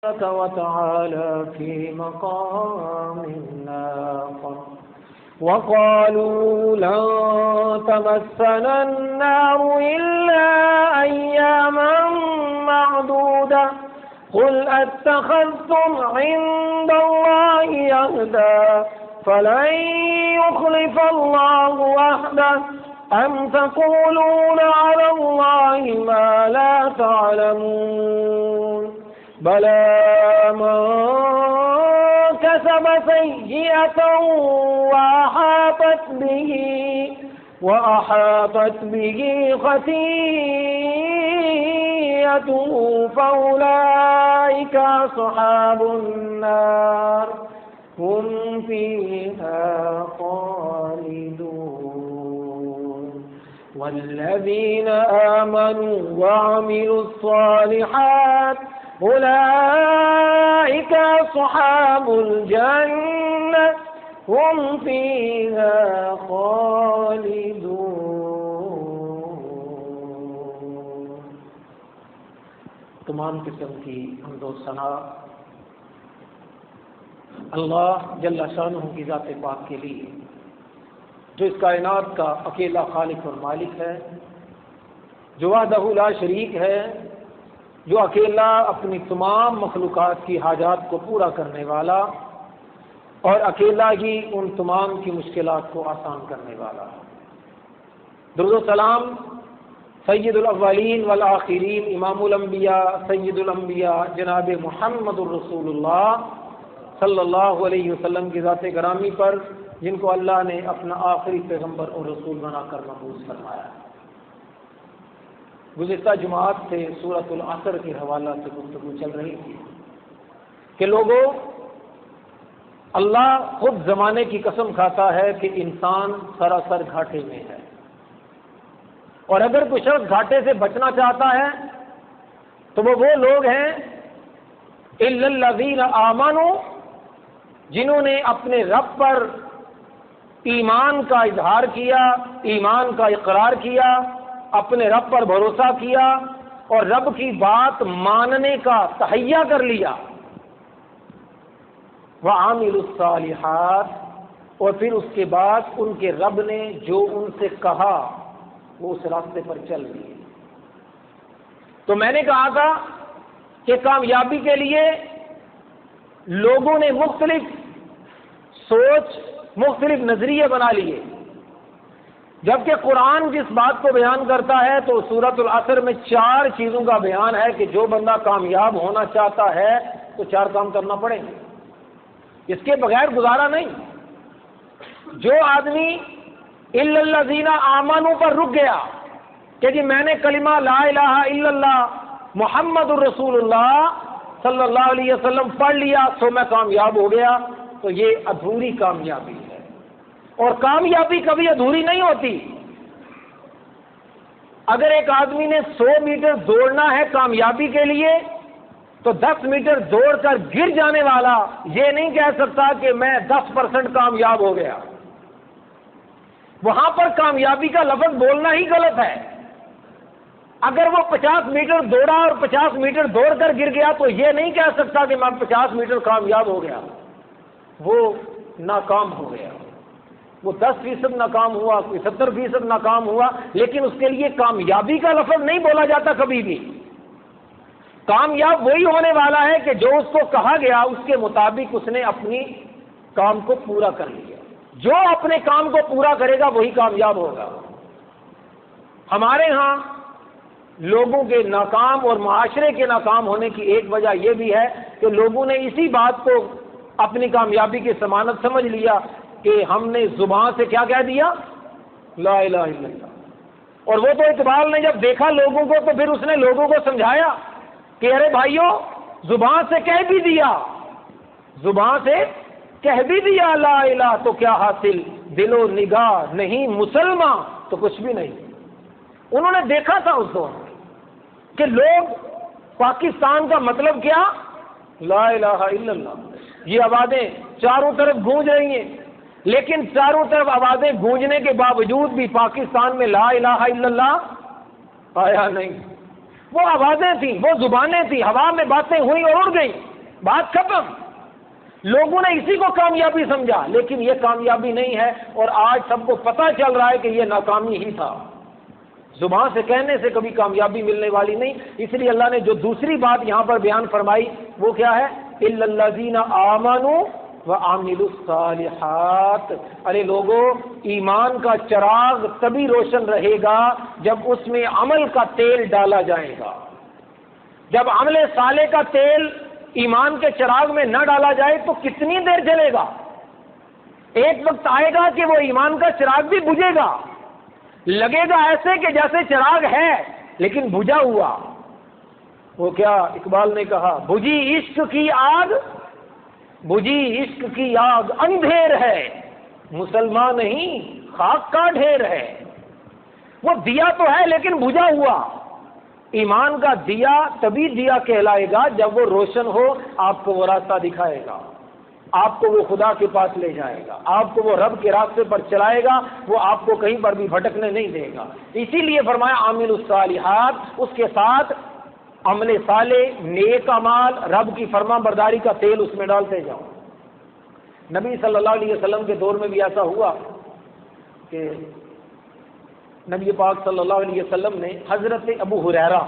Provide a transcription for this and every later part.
وتعالى في مقام آخر وقالوا لن تمسنا النار إلا أياما معدودة قل أتخذتم عند الله عهدا فلن يخلف الله وعده أم تقولون على الله ما لا تعلمون بلى من كسب سيئة وأحاطت به خطيئته فأولئك أصحاب النار هم فيها خالدون والذين آمنوا وعملوا الصالحات أولئك أصحاب الجنة هم فيها خالدون۔ تمام قسم کی حمد و ثنا اللہ جل شانہ کی ذات پاک کے لیے، جو اس کائنات کا اکیلا خالق اور مالک ہے، جو وحدہ لا شریک ہے، جو اکیلا اپنی تمام مخلوقات کی حاجات کو پورا کرنے والا اور اکیلا ہی ان تمام کی مشکلات کو آسان کرنے والا۔ درود و سلام سید الاولین والآخرین امام الانبیاء سید الانبیاء جناب محمد الرسول اللہ صلی اللہ علیہ وسلم کی ذات گرامی پر، جن کو اللہ نے اپنا آخری پیغمبر اور رسول بنا کر مبعوث فرمایا۔ گزشتہ جماعت سے سورۃ العصر کے حوالہ سے گفتگو چل رہی تھی کہ لوگوں، اللہ خود زمانے کی قسم کھاتا ہے کہ انسان سراسر گھاٹے میں ہے، اور اگر کوئی شخص گھاٹے سے بچنا چاہتا ہے تو وہ لوگ ہیں الا الذین آمنوا، جنہوں نے اپنے رب پر ایمان کا اظہار کیا، ایمان کا اقرار کیا، اپنے رب پر بھروسہ کیا اور رب کی بات ماننے کا تہیہ کر لیا، وعاملوا الصالحات، اور پھر اس کے بعد ان کے رب نے جو ان سے کہا وہ اس راستے پر چل دیے۔ تو میں نے کہا تھا کہ کامیابی کے لیے لوگوں نے مختلف سوچ، مختلف نظریے بنا لیے، جبکہ قرآن جس بات کو بیان کرتا ہے تو سورۃ العصر میں 4 چیزوں کا بیان ہے کہ جو بندہ کامیاب ہونا چاہتا ہے تو 4 کام کرنا پڑیں گے، اس کے بغیر گزارا نہیں۔ جو آدمی الا الذین آمنوا پر رک گیا کہ جی میں نے کلمہ لا الہ الا اللہ محمد الرسول اللہ صلی اللہ علیہ وسلم پڑھ لیا تو میں کامیاب ہو گیا، تو یہ ادھوری کامیابی ہے، اور کامیابی کبھی ادھوری نہیں ہوتی۔ اگر ایک آدمی نے 100 میٹر دوڑنا ہے کامیابی کے لیے تو 10 میٹر دوڑ کر گر جانے والا یہ نہیں کہہ سکتا کہ میں 10% کامیاب ہو گیا۔ وہاں پر کامیابی کا لفظ بولنا ہی غلط ہے۔ اگر وہ 50 میٹر دوڑا اور 50 میٹر دوڑ کر گر گیا تو یہ نہیں کہہ سکتا کہ میں 50 میٹر کامیاب ہو گیا، وہ ناکام ہو گیا۔ وہ 10% ناکام ہوا، کوئی 70% ناکام ہوا، لیکن اس کے لیے کامیابی کا لفظ نہیں بولا جاتا کبھی بھی۔ کامیاب وہی ہونے والا ہے کہ جو اس کو کہا گیا اس کے مطابق اس نے اپنی کام کو پورا کر لیا۔ جو اپنے کام کو پورا کرے گا وہی کامیاب ہوگا۔ ہمارے ہاں لوگوں کے ناکام اور معاشرے کے ناکام ہونے کی ایک وجہ یہ بھی ہے کہ لوگوں نے اسی بات کو اپنی کامیابی کی ضمانت سمجھ لیا کہ ہم نے زبان سے کیا کہہ دیا؟ لا الہ الا اللہ۔ اور وہ تو اقبال نے جب دیکھا لوگوں کو تو پھر اس نے لوگوں کو سمجھایا کہ ارے بھائیو، زبان سے کہہ بھی دیا، زبان سے کہہ بھی دیا لا الہ تو کیا حاصل، دل و نگاہ نہیں مسلمان تو کچھ بھی نہیں۔ انہوں نے دیکھا تھا اس دور میں کہ لوگ پاکستان کا مطلب کیا؟ لا الہ الا اللہ۔ یہ آوازیں چاروں طرف گونج رہی ہیں، لیکن چاروں طرف آوازیں گونجنے کے باوجود بھی پاکستان میں لا الہ الا اللہ آیا نہیں۔ وہ آوازیں تھیں، وہ زبانیں تھیں، ہوا میں باتیں ہوئیں اور اڑ گئیں، بات ختم. لوگوں نے اسی کو کامیابی سمجھا، لیکن یہ کامیابی نہیں ہے، اور آج سب کو پتہ چل رہا ہے کہ یہ ناکامی ہی تھا. زبان سے کہنے سے کبھی کامیابی ملنے والی نہیں. اس لیے اللہ نے جو دوسری بات یہاں پر بیان فرمائی وہ کیا ہے؟ اِلَّا الَّذِينَ آمَنُوا وَعَمِلُوا الصَّالِحَاتِ. ارے لوگوں، ایمان کا چراغ تبھی روشن رہے گا جب اس میں عمل کا تیل ڈالا جائے گا. جب عمل صالح کا تیل ایمان کے چراغ میں نہ ڈالا جائے تو کتنی دیر جلے گا؟ ایک وقت آئے گا کہ وہ ایمان کا چراغ بھی بجھے گا، لگے گا ایسے کہ جیسے چراغ ہے لیکن بجھا ہوا. وہ کیا اقبال نے کہا، بجھی عشق کی آگ، بجھی عشق کی آگ اندھیر ہے، مسلمان نہیں خاک کا ڈھیر ہے. وہ دیا تو ہے لیکن بجھا ہوا. ایمان کا دیا تبھی دیا کہلائے گا جب وہ روشن ہو، آپ کو وہ راستہ دکھائے گا، آپ کو وہ خدا کے پاس لے جائے گا، آپ کو وہ رب کے راستے پر چلائے گا، وہ آپ کو کہیں پر بھی بھٹکنے نہیں دے گا. اسی لیے فرمایا عامل الصالحات، اس کے ساتھ عمل صالح، نیک اعمال، رب کی فرما برداری کا تیل اس میں ڈالتے جاؤ. نبی صلی اللہ علیہ وسلم کے دور میں بھی ایسا ہوا کہ نبی پاک صلی اللہ علیہ وسلم نے حضرت ابو ہریرہ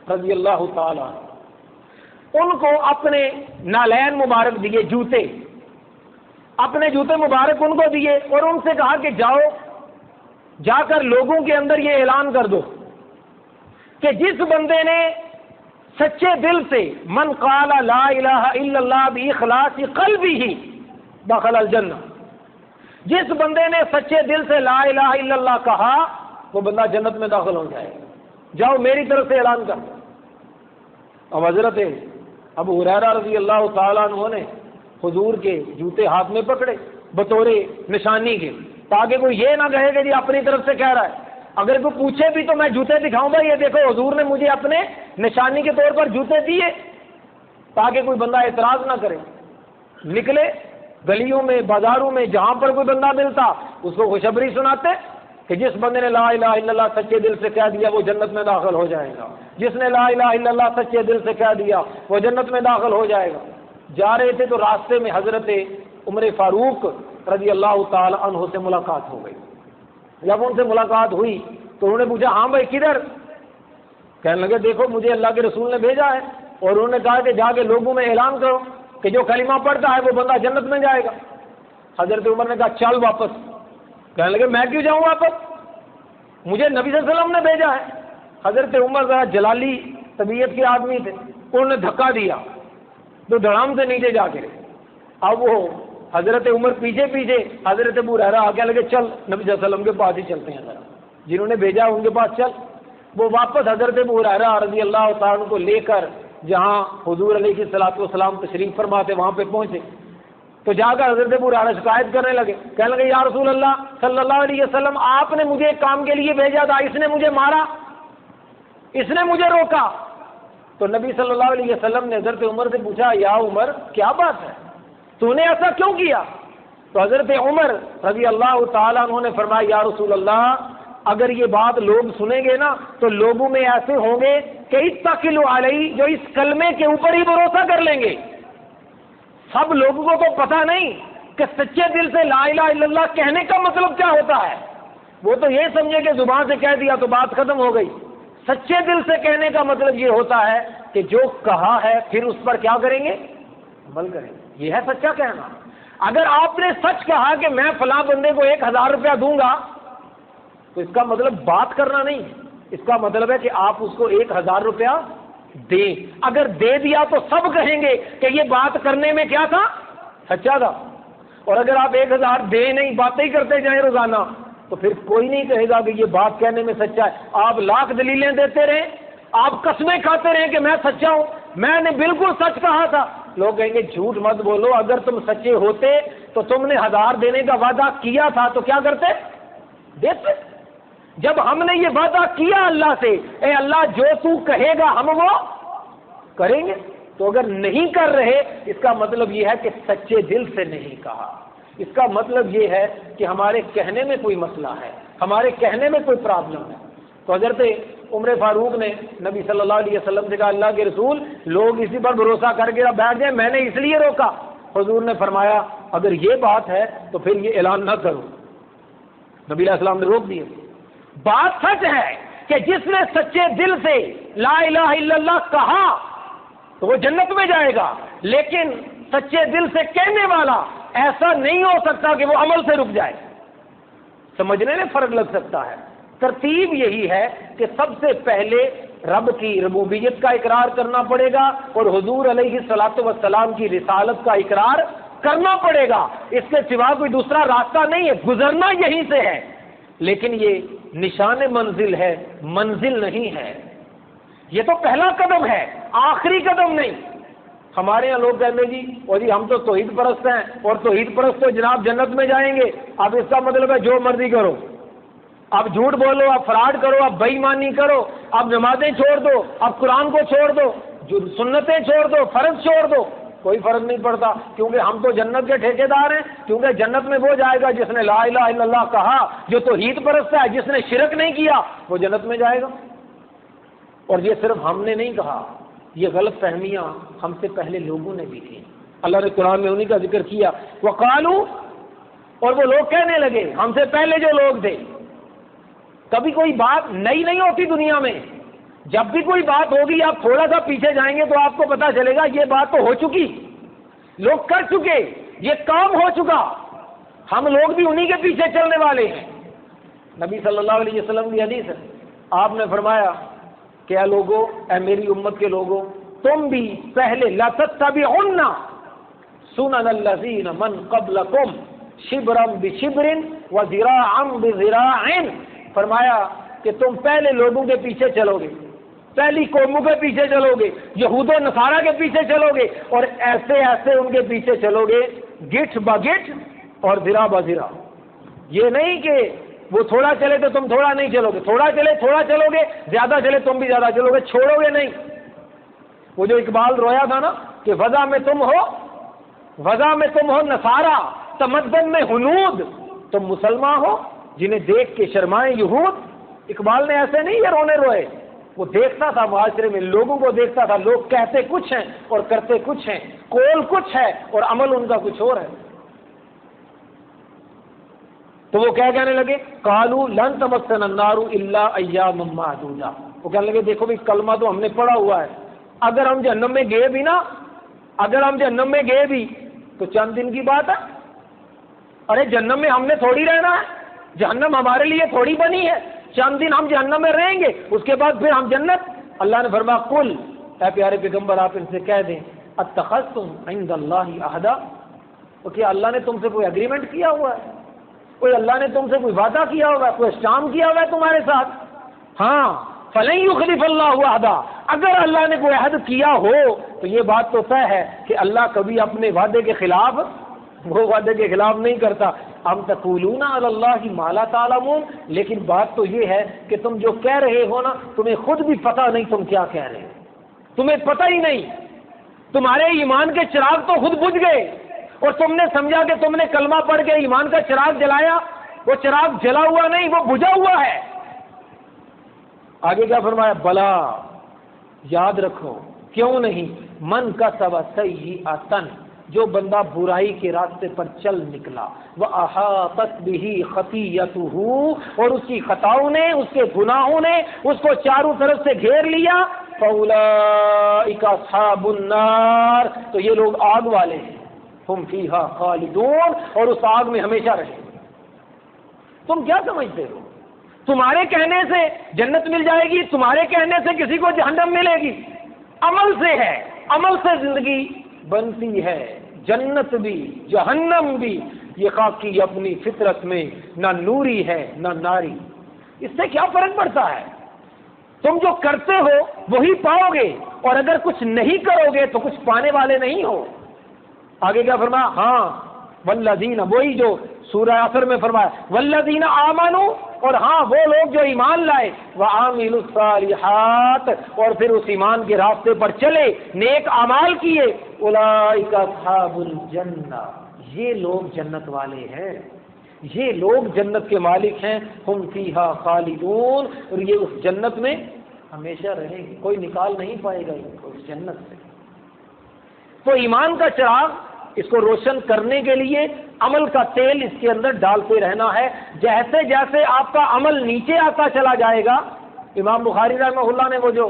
رضی اللہ تعالی ان کو اپنے نالین مبارک دیے، جوتے، اپنے جوتے مبارک ان کو دیے، اور ان سے کہا کہ جاؤ، جا کر لوگوں کے اندر یہ اعلان کر دو کہ جس بندے نے سچے دل سے من قال لا الہ الا اللہ باخلاص قلبہ دخل الجنہ، جس بندے نے سچے دل سے لا الہ الا اللہ کہا وہ بندہ جنت میں داخل ہو جائے گا. جاؤ میری طرف سے اعلان کر. اب حضرت ابو ہریرہ رضی اللہ تعالیٰ عنہ نے حضور کے جوتے ہاتھ میں پکڑے بطور نشانی کے، تاکہ کوئی یہ نہ کہے کہ جی اپنی طرف سے کہہ رہا ہے. اگر کوئی پوچھے بھی تو میں جوتے دکھاؤں گا، یہ دیکھو حضور نے مجھے اپنے نشانی کے طور پر جوتے دیے، تاکہ کوئی بندہ اعتراض نہ کرے. نکلے گلیوں میں، بازاروں میں، جہاں پر کوئی بندہ ملتا اس کو خوشخبری سناتے کہ جس بندے نے لا الہ الا اللہ سچے دل سے کہہ دیا وہ جنت میں داخل ہو جائے گا، جس نے لا الہ الا اللہ سچے دل سے کہہ دیا وہ جنت میں داخل ہو جائے گا. جا رہے تھے تو راستے میں حضرت عمر فاروق رضی اللہ تعالی عنہ سے ملاقات ہو گئی. جب ان سے ملاقات ہوئی تو انہوں نے پوچھا ہاں بھائی کدھر؟ کہنے لگے دیکھو مجھے اللہ کے رسول نے بھیجا ہے، اور انہوں نے کہا کہ جا کے لوگوں میں اعلان کرو کہ جو کلمہ پڑھتا ہے وہ بندہ جنت میں جائے گا. حضرت عمر نے کہا چل واپس. کہنے لگے میں کیوں جاؤں واپس؟ مجھے نبی صلی اللہ علیہ وسلم نے بھیجا ہے. حضرت عمر ذرا جلالی طبیعت کے آدمی تھے، انہوں نے دھکا دیا تو دھڑام سے نیچے جا کے. اب وہ حضرت عمر پیچھے پیچھے، حضرت ابو ہریرہ آ کے لگے چل نبی صلی اللہ علیہ وسلم کے پاس ہی چلتے ہیں، ذرا جنہوں نے بھیجا ان کے پاس چل. وہ واپس حضرت ابو ہریرہ رضی اللہ تعالیٰ عنہ کو لے کر جہاں حضور علیہ الصلوۃ والسلام تشریف فرما تھے وہاں پہ پہنچے تو جا کر حضرت ابو ہریرہ شکایت کرنے لگے. کہنے لگے یا رسول اللہ صلی اللہ علیہ وسلم، آپ نے مجھے ایک کام کے لیے بھیجا تھا، اس نے مجھے مارا، اس نے مجھے روکا. تو نبی صلی اللہ علیہ وسلم نے حضرت عمر سے پوچھا یا عمر کیا بات ہے، تو نے ایسا کیوں کیا؟ تو حضرت عمر رضی اللہ تعالیٰ عنہ نے فرمایا یا رسول اللہ، اگر یہ بات لوگ سنیں گے نا تو لوگوں میں ایسے ہوں گے کہ اتکلوا علیہ، جو اس کلمے کے اوپر ہی بھروسہ کر لیں گے. سب لوگوں کو تو پتہ نہیں کہ سچے دل سے لا الہ الا اللہ کہنے کا مطلب کیا ہوتا ہے. وہ تو یہ سمجھے کہ زبان سے کہہ دیا تو بات ختم ہو گئی. سچے دل سے کہنے کا مطلب یہ ہوتا ہے کہ جو کہا ہے پھر اس پر کیا کریں گے؟ عمل کریں گے. یہ ہے سچا کہنا. اگر آپ نے سچ کہا کہ میں فلاں بندے کو 1000 روپیہ دوں گا تو اس کا مطلب بات کرنا نہیں، اس کا مطلب ہے کہ آپ اس کو 1000 روپیہ دیں. اگر دے دیا تو سب کہیں گے کہ یہ بات کرنے میں کیا تھا؟ سچا تھا. اور اگر آپ 1000 دے نہیں، باتیں ہی کرتے جائیں روزانہ، تو پھر کوئی نہیں کہے گا کہ یہ بات کہنے میں سچا ہے. آپ لاکھ دلیلیں دیتے رہیں، آپ قسمیں کھاتے رہیں کہ میں سچا ہوں، میں نے بالکل سچ کہا تھا. لوگ کہیں گے جھوٹ مت بولو، اگر تم سچے ہوتے تو تم نے 1000 دینے کا وعدہ کیا تھا تو کیا کرتے؟ دیتے. جب ہم نے یہ وعدہ کیا اللہ سے، اے اللہ جو تو کہے گا ہم وہ کریں گے. تو اگر نہیں کر رہے اس کا مطلب یہ ہے کہ سچے دل سے نہیں کہا. اس کا مطلب یہ ہے کہ ہمارے کہنے میں کوئی مسئلہ ہے، ہمارے کہنے میں کوئی پرابلم ہے. تو حضرت عمر فاروق نے نبی صلی اللہ علیہ وسلم سے کہا اللہ کے رسول لوگ اسی پر بھروسہ کر کے بیٹھ جائیں، میں نے اس لیے روکا۔ حضور نے فرمایا اگر یہ بات ہے تو پھر یہ اعلان نہ کرو۔ نبی علیہ السلام نے روک دیا۔ بات سچ ہے کہ جس نے سچے دل سے لا الہ الا اللہ کہا تو وہ جنت میں جائے گا، لیکن سچے دل سے کہنے والا ایسا نہیں ہو سکتا کہ وہ عمل سے رک جائے۔ سمجھنے میں فرق لگ سکتا ہے۔ ترتیب یہی ہے کہ سب سے پہلے رب کی ربوبیت کا اقرار کرنا پڑے گا اور حضور علیہ الصلوۃ والسلام کی رسالت کا اقرار کرنا پڑے گا۔ اس کے سوا کوئی دوسرا راستہ نہیں ہے، گزرنا یہیں سے ہے، لیکن یہ نشان منزل ہے، منزل نہیں ہے۔ یہ تو پہلا قدم ہے، آخری قدم نہیں۔ ہمارے یہاں لوگ کہتے ہیں جی ہم تو توحید پرست ہیں اور توحید پرست تو جناب جنت میں جائیں گے۔ اب اس کا مطلب ہے جو مرضی کرو، اب جھوٹ بولو، اب فراڈ کرو، اب بے ایمانی کرو، اب نمازیں چھوڑ دو، اب قرآن کو چھوڑ دو، جو سنتیں چھوڑ دو، فرض چھوڑ دو، کوئی فرق نہیں پڑتا، کیونکہ ہم تو جنت کے ٹھیکیدار ہیں، کیونکہ جنت میں وہ جائے گا جس نے لا الہ الا اللہ کہا، جو توحید پرست ہے، جس نے شرک نہیں کیا وہ جنت میں جائے گا۔ اور یہ صرف ہم نے نہیں کہا، یہ غلط فہمیاں ہم سے پہلے لوگوں نے بھی تھیں۔ اللہ نے قرآن میں انہی کا ذکر کیا، وقالو، اور وہ لوگ کہنے لگے ہم سے پہلے جو لوگ تھے۔ کبھی کوئی بات نئی نہیں ہوتی دنیا میں، جب بھی کوئی بات ہوگی آپ تھوڑا سا پیچھے جائیں گے تو آپ کو پتا چلے گا یہ بات تو ہو چکی، لوگ کر چکے، یہ کام ہو چکا، ہم لوگ بھی انہی کے پیچھے چلنے والے ہیں۔ نبی صلی اللہ علیہ وسلم کی حدیث ہے، آپ نے فرمایا کہ اے لوگو، اے میری امت کے لوگوں، تم بھی پہلے لَتَتَّبِعُنَّ سُنَنَ الَّذِينَ مَن قَبْلَكُمْ شِبْرًا بِشِبْرٍ وَذِرَاعًا بِذِرَاعٍ، فرمایا کہ تم پہلے لوگوں کے پیچھے چلو گے، پہلی قوموں کے پیچھے چلو گے، یہود و نصارہ کے پیچھے چلو گے، اور ایسے ایسے ان کے پیچھے چلو گے، گٹھ بگٹھ اور ذرا بذرا۔ یہ نہیں کہ وہ تھوڑا چلے تو تم تھوڑا نہیں چلو گے، تھوڑا چلے تھوڑا چلو گے، زیادہ چلے تم بھی زیادہ چلو گے، چھوڑو گے نہیں۔ وہ جو اقبال رویا تھا نا کہ وضع میں تم ہو نصارہ، تمدن میں ہنود، تم مسلمان ہو جنہیں دیکھ کے شرمائے یہود۔ اقبال نے ایسے نہیں یہ رونے روئے، وہ دیکھتا تھا معاشرے میں، لوگوں کو دیکھتا تھا، لوگ کہتے کچھ ہیں اور کرتے کچھ ہیں، قول کچھ ہے اور عمل ان کا کچھ اور ہے۔ تو وہ کیا کہنے لگے، قالوا لن تمسنا النار الا ایاما معدودہ، وہ کہنے لگے دیکھو بھی کلمہ تو ہم نے پڑھا ہوا ہے، اگر ہم جہنم میں گئے بھی تو چند دن کی بات ہے۔ ارے جہنم میں ہم نے تھوڑی رہنا ہے، جہنم ہمارے لیے تھوڑی بنی ہے، چند دن ہم جہنم میں رہیں گے، اس کے بعد پھر ہم جنت۔ اللہ نے فرمایا قل، اے پیارے پیغمبر آپ ان سے کہہ دیں، اتخذتم عند اللہ عہدا، تو کیا اللہ نے تم سے کوئی اگریمنٹ کیا ہوا ہے، کوئی اللہ نے تم سے کوئی وعدہ کیا ہوا ہے، کوئی اسٹام کیا ہوا ہے تمہارے ساتھ؟ ہاں، فلن یخلف اللہ عہدا، اگر اللہ نے کوئی عہد کیا ہو تو یہ بات تو طے ہے کہ اللہ کبھی اپنے وعدے کے خلاف نہیں کرتا۔ ام تقولون علی اللہ ما لا تعلمون، لیکن بات تو یہ ہے کہ تم جو کہہ رہے ہو نا، تمہیں خود بھی پتہ نہیں تم کیا کہہ رہے ہو، تمہیں پتہ ہی نہیں، تمہارے ایمان کے چراغ تو خود بجھ گئے اور تم نے سمجھا کہ تم نے کلمہ پڑھ کے ایمان کا چراغ جلایا، وہ چراغ جلا ہوا نہیں، وہ بجھا ہوا ہے۔ آگے کیا فرمایا، بلا، یاد رکھو، کیوں نہیں، من کسب سیئۃ، جو بندہ برائی کے راستے پر چل نکلا، وَأَحَاطَتْ بِهِ خَطِيَّتُهُ، اور اس کی خطاؤں نے، اس کے گناہوں نے اس کو چاروں طرف سے گھیر لیا، فَأُولَئِكَ أَصْحَابُ النَّارِ، تو یہ لوگ آگ والے ہیں، ہم فِيهَا خَالِدُونَ، اور اس آگ میں ہمیشہ رہیں۔ تم کیا سمجھتے ہو تمہارے کہنے سے جنت مل جائے گی، تمہارے کہنے سے کسی کو جہنم ملے گی؟ عمل سے ہے، عمل سے زندگی بنتی ہے، جنت بھی جہنم بھی، یہ خاکی اپنی فطرت میں نہ نوری ہے نہ ناری۔ اس سے کیا فرق پڑتا ہے؟ تم جو کرتے ہو وہی پاؤ گے، اور اگر کچھ نہیں کرو گے تو کچھ پانے والے نہیں ہو۔ آگے کیا فرمایا، ہاں والذین، وہی جو سورہ عصر میں فرمایا والذین آمنوا، اور ہاں وہ لوگ جو ایمان لائے، وعاملوا الصالحات، اور پھر اس ایمان کے راستے پر چلے، نیک اعمال کیے، اولئک اصحاب الجنہ، یہ لوگ جنت والے ہیں، یہ لوگ جنت کے مالک ہیں، ہم فیہا خالدون، اور یہ اس جنت میں ہمیشہ رہیں گے، کوئی نکال نہیں پائے گا ان کو اس جنت سے۔ تو ایمان کا چراغ، اس کو روشن کرنے کے لیے عمل کا تیل اس کے اندر ڈالتے رہنا ہے۔ جیسے جیسے آپ کا عمل نیچے آتا چلا جائے گا، امام بخاری رحمہ اللہ نے وہ جو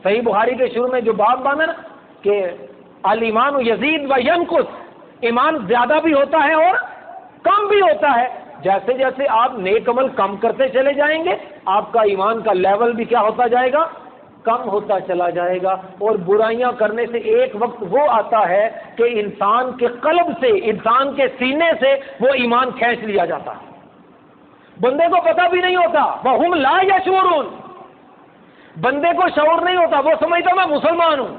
صحیح بخاری کے شروع میں جو باب باندھا نا کہ الایمان یزید و ینقص، ایمان زیادہ بھی ہوتا ہے اور کم بھی ہوتا ہے۔ جیسے جیسے آپ نیک عمل کم کرتے چلے جائیں گے، آپ کا ایمان کا لیول بھی کیا ہوتا جائے گا؟ کم ہوتا چلا جائے گا۔ اور برائیاں کرنے سے ایک وقت وہ آتا ہے کہ انسان کے قلب سے، انسان کے سینے سے وہ ایمان کھینچ لیا جاتا ہے، بندے کو پتہ بھی نہیں ہوتا۔ وَهُمْ لَا يَشْعُرُونَ، بندے کو شعور نہیں ہوتا، وہ سمجھتا میں مسلمان ہوں،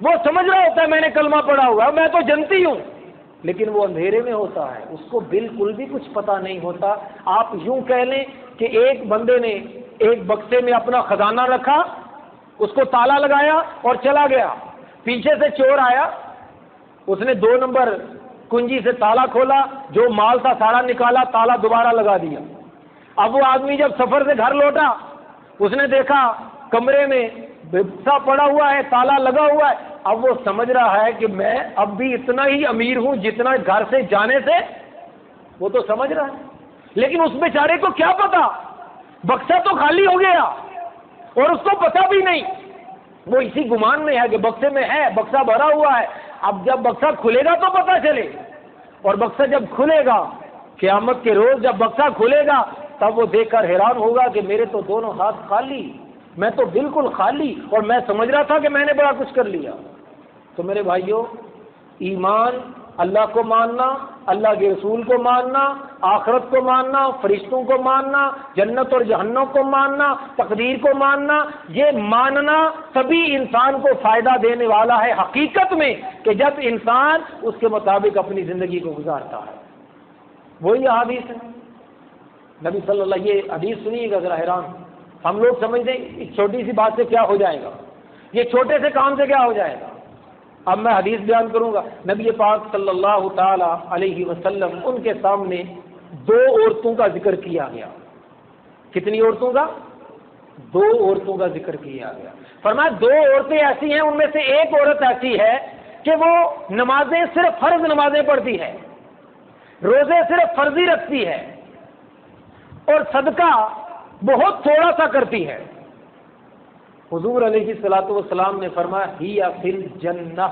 وہ سمجھ رہا ہوتا ہے میں نے کلمہ پڑھا ہوا، میں تو جنتی ہوں، لیکن وہ اندھیرے میں ہوتا ہے، اس کو بالکل بھی کچھ پتہ نہیں ہوتا۔ آپ یوں کہہ لیں کہ ایک بندے نے ایک بکسے میں اپنا خزانہ رکھا، اس کو تالا لگایا اور چلا گیا، پیچھے سے چور آیا، اس نے 2 نمبر کنجی سے تالا کھولا، جو مال تھا سارا نکالا، تالا دوبارہ لگا دیا۔ اب وہ آدمی جب سفر سے گھر لوٹا، اس نے دیکھا کمرے میں بکسا پڑا ہوا ہے، تالا لگا ہوا ہے۔ اب وہ سمجھ رہا ہے کہ میں اب بھی اتنا ہی امیر ہوں جتنا گھر سے جانے سے، وہ تو سمجھ رہا ہے، لیکن اس بیچارے کو کیا پتا، بکسا تو خالی ہو گیا اور اس کو پتا بھی نہیں، وہ اسی گمان میں ہے کہ بکسے میں ہے، بکسا بھرا ہوا ہے۔ اب جب بکسا کھلے گا تو پتا چلے، اور بکسا جب کھلے گا قیامت کے روز، جب بکسا کھلے گا تب وہ دیکھ کر حیران ہوگا کہ میرے تو دونوں ہاتھ خالی، میں تو بالکل خالی، اور میں سمجھ رہا تھا کہ میں نے بڑا کچھ کر لیا۔ تو میرے بھائیوں، ایمان، اللہ کو ماننا، اللہ کے رسول کو ماننا، آخرت کو ماننا، فرشتوں کو ماننا، جنت اور جہنم کو ماننا، تقدیر کو ماننا، یہ ماننا تبھی انسان کو فائدہ دینے والا ہے حقیقت میں، کہ جب انسان اس کے مطابق اپنی زندگی کو گزارتا ہے۔ وہی حدیث ہے نبی صلی اللہ علیہ وسلم، یہ حدیث سنیے گا ذرا، حیران ہم لوگ سمجھتے ہیں ایک چھوٹی سی بات سے کیا ہو جائے گا، یہ چھوٹے سے کام سے کیا ہو جائے گا۔ اب میں حدیث بیان کروں گا، نبی پاک صلی اللہ تعالی علیہ وسلم، ان کے سامنے 2 عورتوں کا ذکر کیا گیا۔ کتنی عورتوں کا؟ 2 عورتوں کا ذکر کیا گیا۔ فرمایا 2 عورتیں ایسی ہیں، ان میں سے ایک عورت ایسی ہے کہ وہ نمازیں صرف فرض نمازیں پڑھتی ہے، روزے صرف فرضی رکھتی ہے، اور صدقہ بہت تھوڑا سا کرتی ہے۔ حضور علیہ الصلوۃ والسلام نے فرمایا ہی فی الجنہ،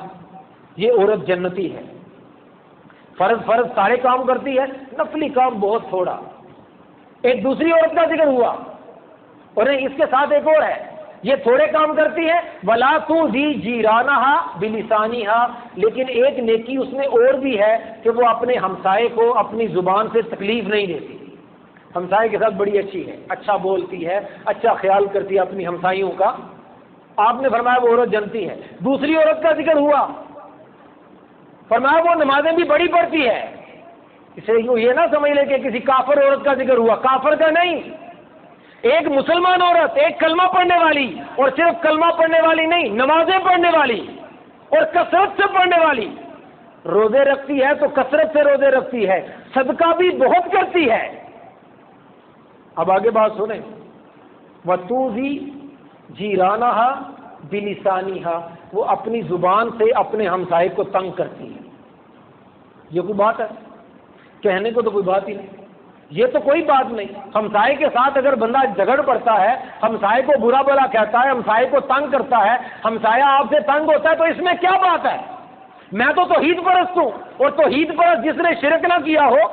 یہ عورت جنتی ہے، فرض سارے کام کرتی ہے، نفلی کام بہت تھوڑا۔ ایک دوسری عورت کا ذکر ہوا، اور اس کے ساتھ ایک اور ہے، یہ تھوڑے کام کرتی ہے، ولا تؤذی جیرانہا بلسانہا، لیکن ایک نیکی اس میں اور بھی ہے کہ وہ اپنے ہمسائے کو اپنی زبان سے تکلیف نہیں دیتی، ہمسائے کے ساتھ بڑی اچھی ہے، اچھا بولتی ہے، اچھا خیال کرتی ہے اپنی ہمسائیوں کا۔ آپ نے فرمایا وہ عورت جنتی ہے۔ دوسری عورت کا ذکر ہوا، فرمایا وہ نمازیں بھی بڑی پڑھتی ہے۔ اسے یہ نہ سمجھ لے کہ کسی کافر عورت کا ذکر ہوا، کافر کا نہیں، ایک مسلمان عورت، ایک کلمہ پڑھنے والی، اور صرف کلمہ پڑھنے والی نہیں، نمازیں پڑھنے والی اور کثرت سے پڑھنے والی، روزے رکھتی ہے تو کثرت سے روزے رکھتی ہے، صدقہ بھی بہت کرتی ہے۔ اب آگے بات سنیں، وَتُؤْذِي جِيرَانَهَا بِلِسَانِهَا، وہ اپنی زبان سے اپنے ہمسائے کو تنگ کرتی ہے۔ یہ کوئی بات ہے؟ کہنے کو تو کوئی بات ہی نہیں، یہ تو کوئی بات نہیں۔ ہمسائے کے ساتھ اگر بندہ جھگڑ پڑتا ہے، ہمسائے کو برا بھلا کہتا ہے، ہمسائے کو تنگ کرتا ہے، ہمسایہ آپ سے تنگ ہوتا ہے، تو اس میں کیا بات ہے؟ میں تو توحید پرست ہوں، اور توحید پرست جس نے شرک نہ کیا ہو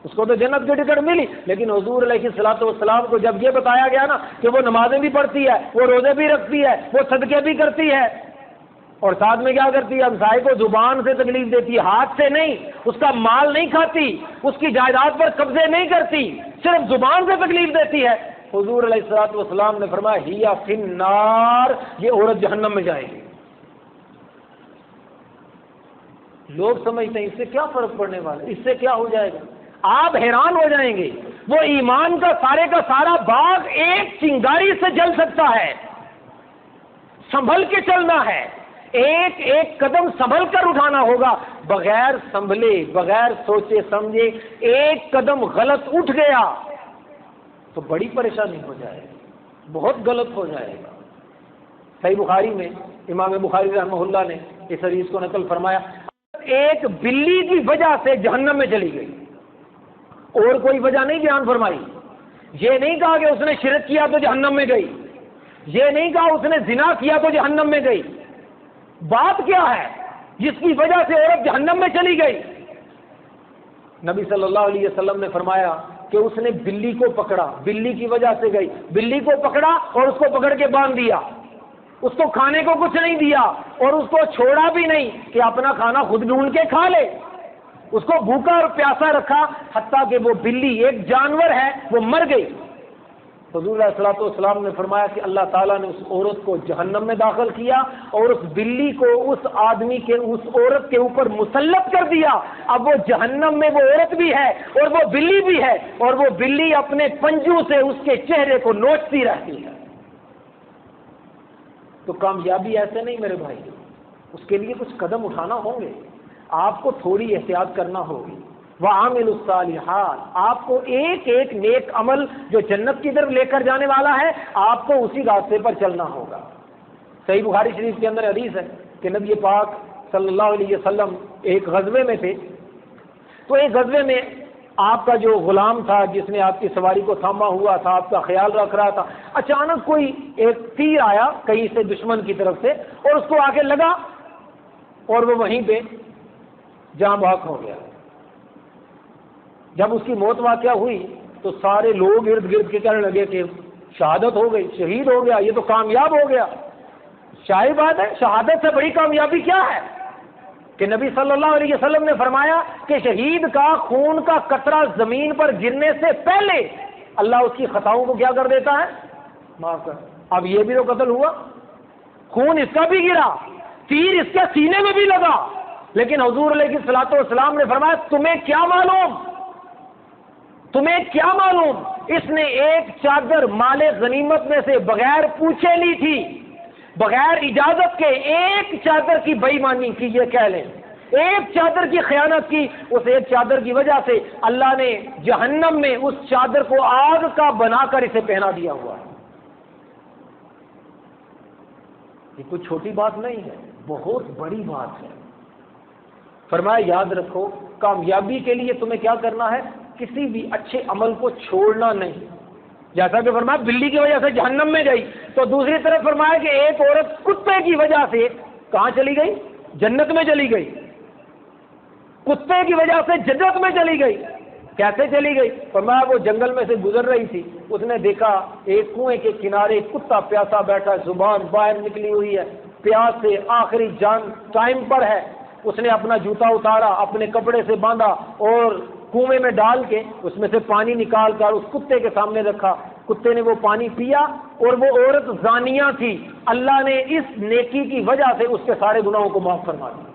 اس کو تو جنت کی ٹکٹ ملی۔ لیکن حضور علیہ الصلوۃ والسلام کو جب یہ بتایا گیا نا کہ وہ نمازیں بھی پڑھتی ہے، وہ روزے بھی رکھتی ہے، وہ صدقے بھی کرتی ہے، اور ساتھ میں کیا کرتی ہے؟ ہمسائے کو زبان سے تکلیف دیتی ہے، ہاتھ سے نہیں، اس کا مال نہیں کھاتی، اس کی جائیداد پر قبضے نہیں کرتی، صرف زبان سے تکلیف دیتی ہے، حضور علیہ الصلوۃ والسلام نے فرمایا ہی فی النار، یہ عورت جہنم میں جائے گی۔ لوگ سمجھتے ہیں اس سے کیا فرق پڑنے والا ہے، اس سے کیا ہو جائے گا؟ آپ حیران ہو جائیں گے، وہ ایمان کا سارا باغ ایک چنگاری سے جل سکتا ہے۔ سنبھل کے چلنا ہے، ایک ایک قدم سنبھل کر اٹھانا ہوگا، بغیر سنبھلے، بغیر سوچے سمجھے ایک قدم غلط اٹھ گیا تو بڑی پریشانی ہو جائے گی، بہت غلط ہو جائے گا۔ صحیح بخاری میں امام بخاری رحمہ اللہ نے اس حدیث کو نقل فرمایا، ایک بلی کی وجہ سے جہنم میں چلی گئی، اور کوئی وجہ نہیں بیان فرمائی. یہ نہیں کہا کہ اس نے شرک کیا تو جہنم میں گئی، یہ نہیں کہا اس نے زنا کیا تو جہنم میں گئی. بات کیا ہے جس کی وجہ سے عورت جہنم میں چلی گئی؟ نبی صلی اللہ علیہ وسلم نے فرمایا کہ اس نے بلی کو پکڑا، بلی کی وجہ سے گئی. بلی کو پکڑا اور اس کو پکڑ کے باندھ دیا، اس کو کھانے کو کچھ نہیں دیا اور اس کو چھوڑا بھی نہیں کہ اپنا کھانا خود ڈھونڈ کے کھا لے. اس کو بھوکا اور پیاسا رکھا حتیٰ کہ وہ بلی ایک جانور ہے وہ مر گئی. حضور علیہ الصلوۃ والسلام نے فرمایا کہ اللہ تعالیٰ نے اس عورت کو جہنم میں داخل کیا اور اس بلی کو اس آدمی کے اس عورت کے اوپر مسلط کر دیا. اب وہ جہنم میں وہ عورت بھی ہے اور وہ بلی بھی ہے، اور وہ بلی اپنے پنجوں سے اس کے چہرے کو نوچتی رہتی ہے. تو کامیابی ایسے نہیں میرے بھائی، اس کے لیے کچھ قدم اٹھانا ہوں گے، آپ کو تھوڑی احتیاط کرنا ہوگی. وَعَامِلُوا الصَّالِحَاتِ، آپ کو ایک ایک نیک عمل جو جنت کی طرف لے کر جانے والا ہے، آپ کو اسی راستے پر چلنا ہوگا. صحیح بخاری شریف کے اندر حدیث ہے کہ نبی پاک صلی اللہ علیہ وسلم ایک غزوے میں تھے. تو ایک غزوے میں آپ کا جو غلام تھا جس نے آپ کی سواری کو تھاما ہوا تھا، آپ کا خیال رکھ رہا تھا، اچانک کوئی ایک تیر آیا کہیں سے دشمن کی طرف سے اور اس کو آ کے لگا اور وہ وہیں پہ جاں بحق ہو گیا. جب اس کی موت واقعہ ہوئی تو سارے لوگ ارد گرد کے کہنے لگے کہ شہادت ہو گئی، شہید ہو گیا، یہ تو کامیاب ہو گیا. شاہی بات ہے، شہادت سے بڑی کامیابی کیا ہے کہ نبی صلی اللہ علیہ وسلم نے فرمایا کہ شہید کا خون کا قطرہ زمین پر گرنے سے پہلے اللہ اس کی خطاؤں کو کیا کر دیتا ہے؟ معاف کر. اب یہ بھی تو قتل ہوا، خون اس کا بھی گرا، تیر اس کے سینے میں بھی لگا، لیکن حضور علیہ الصلوۃ والسلام نے فرمایا تمہیں کیا معلوم، تمہیں کیا معلوم، اس نے ایک چادر مال غنیمت میں سے بغیر پوچھے لی تھی، بغیر اجازت کے ایک چادر کی بے ایمانی کی، یہ کہہ لیں ایک چادر کی خیانت کی. اس ایک چادر کی وجہ سے اللہ نے جہنم میں اس چادر کو آگ کا بنا کر اسے پہنا دیا ہوا ہے. یہ کوئی چھوٹی بات نہیں ہے، بہت بڑی بات ہے. فرمایا یاد رکھو کامیابی کے لیے تمہیں کیا کرنا ہے، کسی بھی اچھے عمل کو چھوڑنا نہیں. جیسا کہ فرمایا بلی کی وجہ سے جہنم میں گئی، تو دوسری طرف فرمایا کہ ایک عورت کتے کی وجہ سے کہاں چلی گئی؟ جنت میں چلی گئی. کتے کی وجہ سے جنت میں چلی گئی. کیسے چلی گئی؟ فرمایا وہ جنگل میں سے گزر رہی تھی، اس نے دیکھا ایک کنویں کے کنارے کتا پیاسا بیٹھا ہے، زبان باہر نکلی ہوئی ہے، پیاس سے آخری جان ٹائم پر ہے. اس نے اپنا جوتا اتارا، اپنے کپڑے سے باندھا اور کنویں میں ڈال کے اس میں سے پانی نکال کر اس کتے کے سامنے رکھا. کتے نے وہ پانی پیا اور وہ عورت زانیہ تھی. اللہ نے اس نیکی کی وجہ سے اس کے سارے گناہوں کو معاف فرما دیا.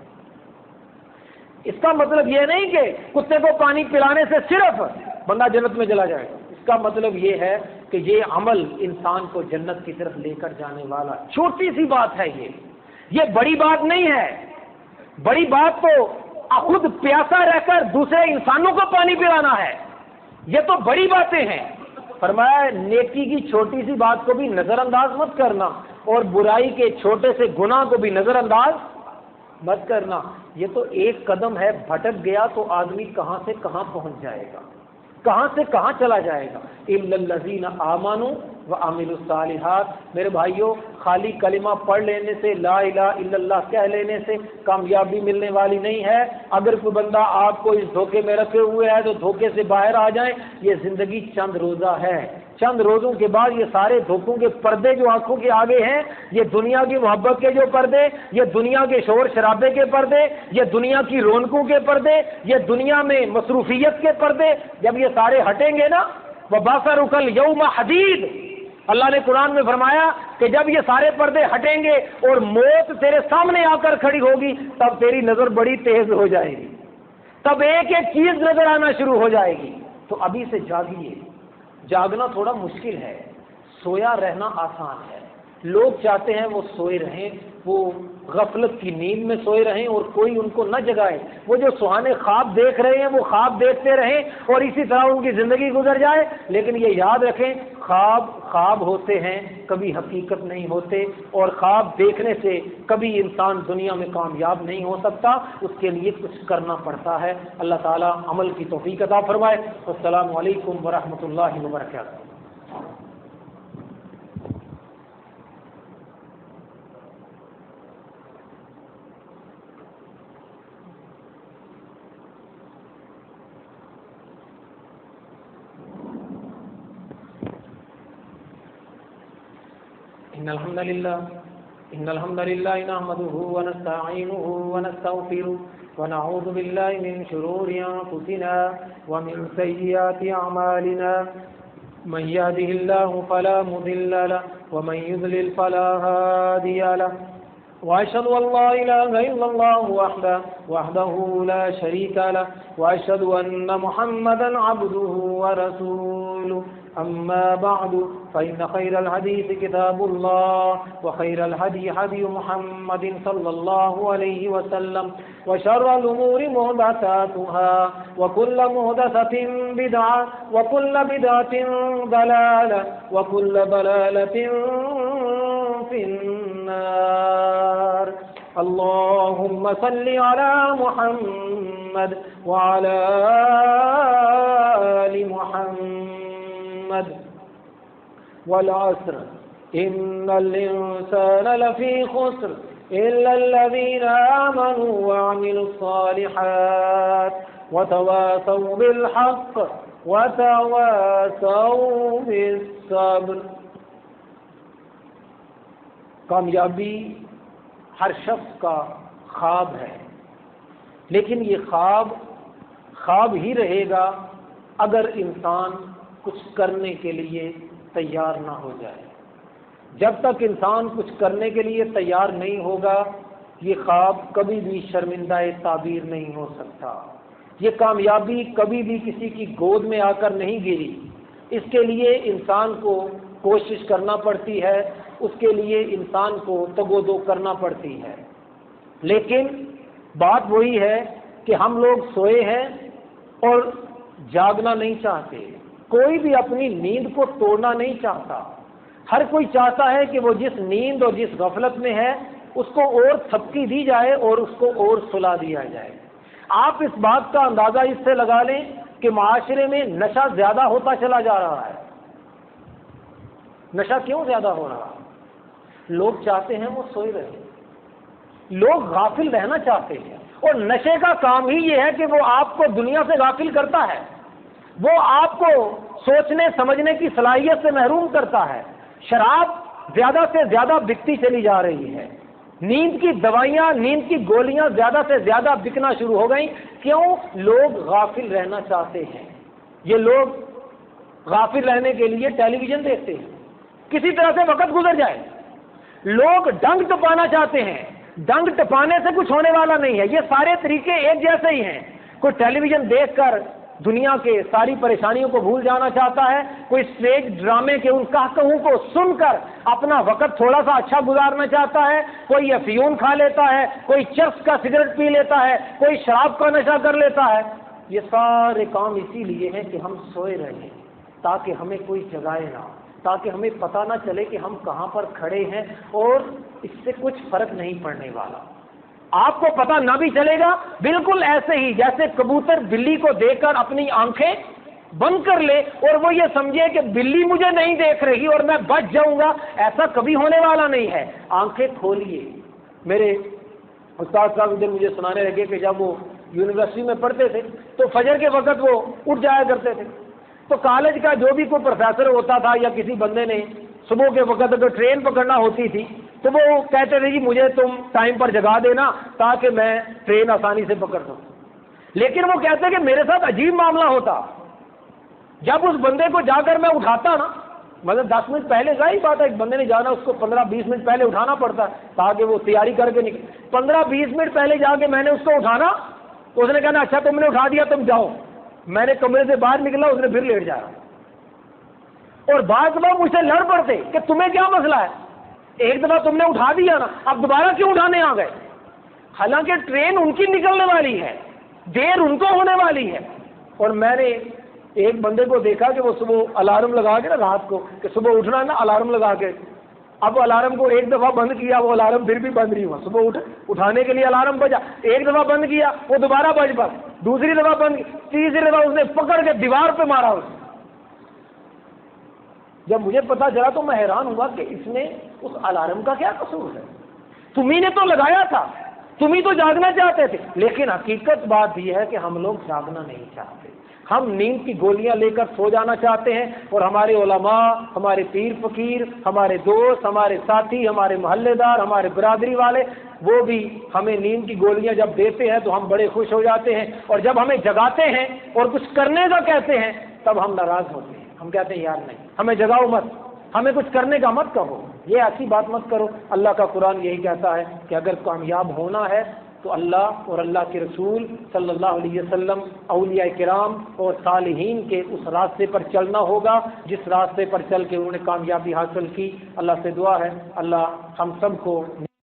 اس کا مطلب یہ نہیں کہ کتے کو پانی پلانے سے صرف بندہ جنت میں چلا جائے گا. اس کا مطلب یہ ہے کہ یہ عمل انسان کو جنت کی طرف لے کر جانے والا چھوٹی سی بات ہے. یہ بڑی بات نہیں ہے. بڑی بات تو خود پیاسا رہ کر دوسرے انسانوں کو پانی پلانا ہے، یہ تو بڑی باتیں ہیں. فرمایا نیکی کی چھوٹی سی بات کو بھی نظر انداز مت کرنا اور برائی کے چھوٹے سے گناہ کو بھی نظر انداز مت کرنا. یہ تو ایک قدم ہے، بھٹک گیا تو آدمی کہاں سے کہاں پہنچ جائے گا، کہاں سے کہاں چلا جائے گا. اِلَّا الَّذِينَ آمَنُوا وَعَمِلُوا الصَّالِحَاتِ. میرے بھائیوں خالی کلمہ پڑھ لینے سے، لا الہ الا اللہ کہہ لینے سے کامیابی ملنے والی نہیں ہے. اگر کوئی بندہ آپ کو اس دھوکے میں رکھے ہوئے ہے تو دھوکے سے باہر آ جائیں. یہ زندگی چند روزہ ہے، چند روزوں کے بعد یہ سارے دھوکوں کے پردے جو آنکھوں کے آگے ہیں، یہ دنیا کی محبت کے جو پردے، یہ دنیا کے شور شرابے کے پردے، یہ دنیا کی رونقوں کے پردے، یہ دنیا میں مصروفیت کے پردے، جب یہ سارے ہٹیں گے نا، وَبَصَرُكَ الْيَوْمَ حَدِيدٌ. اللہ نے قرآن میں فرمایا کہ جب یہ سارے پردے ہٹیں گے اور موت تیرے سامنے آ کر کھڑی ہوگی تب تیری نظر بڑی تیز ہو جائے گی، تب ایک ایک چیز نظر آنا شروع ہو جائے گی. تو ابھی سے جاگیے. جاگنا تھوڑا مشکل ہے، سویا رہنا آسان ہے. لوگ چاہتے ہیں وہ سوئے رہیں، وہ غفلت کی نیند میں سوئے رہیں اور کوئی ان کو نہ جگائے. وہ جو سہانے خواب دیکھ رہے ہیں وہ خواب دیکھتے رہیں اور اسی طرح ان کی زندگی گزر جائے. لیکن یہ یاد رکھیں خواب خواب ہوتے ہیں، کبھی حقیقت نہیں ہوتے، اور خواب دیکھنے سے کبھی انسان دنیا میں کامیاب نہیں ہو سکتا، اس کے لیے کچھ کرنا پڑتا ہے۔ اللہ تعالیٰ عمل کی توفیق عطا فرمائے۔ السلام علیکم ورحمۃ اللہ وبرکاتہ۔ إن الحمد لله نحمده ونستعينه ونستغفره ونعوذ بالله من شرور أنفسنا ومن سيئات أعمالنا من يهده الله فلا مضل له ومن يضلل فلا هادي له وأشهد أن لا إله إلا الله وحده لا شريك له وأشهد أن محمدا عبده ورسوله أما بعد فإن خير الحديث كتاب الله وخير الهدي هدي محمد صلى الله عليه وسلم وشر الأمور محدثاتها وكل محدثة بدعة وكل بدعة ضلالة وكل ضلالة في النار اللهم صل على محمد وعلى آل محمد والعصر إن الإنسان لفي خسر إلا الذين آمنوا وعملوا الصالحات وتواصوا بالحق وتواصوا بالصبر۔ کامیابی ہر شخص کا خواب ہے، لیکن یہ خواب ہی رہے گا اگر انسان کچھ کرنے کے لیے تیار نہ ہو جائے۔ جب تک انسان کچھ کرنے کے لیے تیار نہیں ہوگا، یہ خواب کبھی بھی شرمندہ تعبیر نہیں ہو سکتا۔ یہ کامیابی کبھی بھی کسی کی گود میں آ کر نہیں گری۔ اس کے لیے انسان کو کوشش کرنا پڑتی ہے، اس کے لیے انسان کو تگ و دو کرنا پڑتی ہے۔ لیکن بات وہی ہے کہ ہم لوگ سوئے ہیں اور جاگنا نہیں چاہتے، کوئی بھی اپنی نیند کو توڑنا نہیں چاہتا۔ ہر کوئی چاہتا ہے کہ وہ جس نیند اور جس غفلت میں ہے اس کو اور تھپکی دی جائے اور اس کو اور سلا دیا جائے۔ آپ اس بات کا اندازہ اس سے لگا لیں کہ معاشرے میں نشہ زیادہ ہوتا چلا جا رہا ہے۔ نشہ کیوں زیادہ ہو رہا ہے؟ لوگ چاہتے ہیں وہ سوئے رہے، لوگ غافل رہنا چاہتے ہیں، اور نشے کا کام ہی یہ ہے کہ وہ آپ کو دنیا سے غافل کرتا ہے، وہ آپ کو سوچنے سمجھنے کی صلاحیت سے محروم کرتا ہے۔ شراب زیادہ سے زیادہ بکتی چلی جا رہی ہے، نیند کی دوائیاں، نیند کی گولیاں زیادہ سے زیادہ بکنا شروع ہو گئیں۔ کیوں؟ لوگ غافل رہنا چاہتے ہیں۔ یہ لوگ غافل رہنے کے لیے ٹیلی ویژن دیکھتے ہیں، کسی طرح سے وقت گزر جائے۔ لوگ ڈنگ ٹپانا چاہتے ہیں، ڈنگ ٹپانے سے کچھ ہونے والا نہیں ہے۔ یہ سارے طریقے ایک جیسے ہی ہیں۔ کوئی ٹیلی ویژن دیکھ کر دنیا کے ساری پریشانیوں کو بھول جانا چاہتا ہے، کوئی اسٹیج ڈرامے کے ان کہوں کو سن کر اپنا وقت تھوڑا سا اچھا گزارنا چاہتا ہے، کوئی افیون کھا لیتا ہے، کوئی چرس کا سگریٹ پی لیتا ہے، کوئی شراب کا نشہ کر لیتا ہے۔ یہ سارے کام اسی لیے ہیں کہ ہم سوئے رہیں، تاکہ ہمیں کوئی جگائے نہ، تاکہ ہمیں پتہ نہ چلے کہ ہم کہاں پر کھڑے ہیں اور اس سے کچھ فرق نہیں پڑنے والا۔ آپ کو پتہ نہ بھی چلے گا، بالکل ایسے ہی جیسے کبوتر بلی کو دیکھ کر اپنی آنکھیں بند کر لے اور وہ یہ سمجھے کہ بلی مجھے نہیں دیکھ رہی اور میں بچ جاؤں گا، ایسا کبھی ہونے والا نہیں ہے۔ آنکھیں کھولیے۔ میرے استاد صاحب ادھر مجھے سنانے لگے کہ جب وہ یونیورسٹی میں پڑھتے تھے تو فجر کے وقت وہ اٹھ جایا کرتے تھے، تو کالج کا جو بھی کوئی پروفیسر ہوتا تھا یا کسی بندے نے صبح کے وقت اگر ٹرین پکڑنا ہوتی تھی تو وہ کہتے تھے جی مجھے تم ٹائم پر جگا دینا تاکہ میں ٹرین آسانی سے پکڑ سکوں۔ لیکن وہ کہتے کہ میرے ساتھ عجیب معاملہ ہوتا، جب اس بندے کو جا کر میں اٹھاتا نا، مطلب 10 منٹ پہلے ظاہر بات ہے ایک بندے نے جانا، اس کو 15-20 منٹ پہلے اٹھانا پڑتا ہے تاکہ وہ تیاری کر کے نکلے۔ 15-20 منٹ پہلے جا کے میں نے اس کو اٹھانا، اس نے کہنا اچھا تم نے اٹھا دیا تم جاؤ۔ میں نے کمرے سے باہر نکلا، اس نے پھر لیٹ جایا، اور بعض لوگ مجھ سے لڑ پڑتے کہ تمہیں کیا مسئلہ ہے، ایک دفعہ تم نے اٹھا دیا نا، اب دوبارہ کیوں اٹھانے آ گئے؟ حالانکہ ٹرین ان کی نکلنے والی ہے، دیر ان کو ہونے والی ہے۔ اور میں نے ایک بندے کو دیکھا کہ وہ صبح الارم لگا کے نا رات کو کہ صبح اٹھنا ہے نا الارم لگا کے، اب الارم کو ایک دفعہ بند کیا وہ الارم پھر بھی بند نہیں ہوا، صبح اٹھانے کے لیے الارم بجا، ایک دفعہ بند کیا وہ دوبارہ بج پا، دوسری دفعہ بند، تیسری دفعہ اس نے پکڑ کے دیوار پہ مارا اسے۔ جب مجھے پتا چلا تو میں حیران ہوا کہ اس نے اس الارم کا کیا قصور ہے، تمہیں نے تو لگایا تھا، تمہیں تو جاگنا چاہتے تھے۔ لیکن حقیقت بات یہ ہے کہ ہم لوگ جاگنا نہیں چاہتے، ہم نیند کی گولیاں لے کر سو جانا چاہتے ہیں، اور ہمارے علماء، ہمارے پیر فقیر، ہمارے دوست، ہمارے ساتھی، ہمارے محلے دار، ہمارے برادری والے، وہ بھی ہمیں نیند کی گولیاں جب دیتے ہیں تو ہم بڑے خوش ہو جاتے ہیں، اور جب ہمیں جگاتے ہیں اور کچھ کرنے کا کہتے ہیں تب ہم ناراض ہوتے ہیں، ہم کہتے ہیں یار نہیں، ہمیں جگاؤ مت، ہمیں کچھ کرنے کا مت کہو، یہ ایسی بات مت کرو۔ اللہ کا قرآن یہی کہتا ہے کہ اگر کامیاب ہونا ہے تو اللہ اور اللہ کے رسول صلی اللہ علیہ وسلم، اولیاء کرام اور صالحین کے اس راستے پر چلنا ہوگا جس راستے پر چل کے انہوں نے کامیابی حاصل کی۔ اللہ سے دعا ہے اللہ ہم سب کو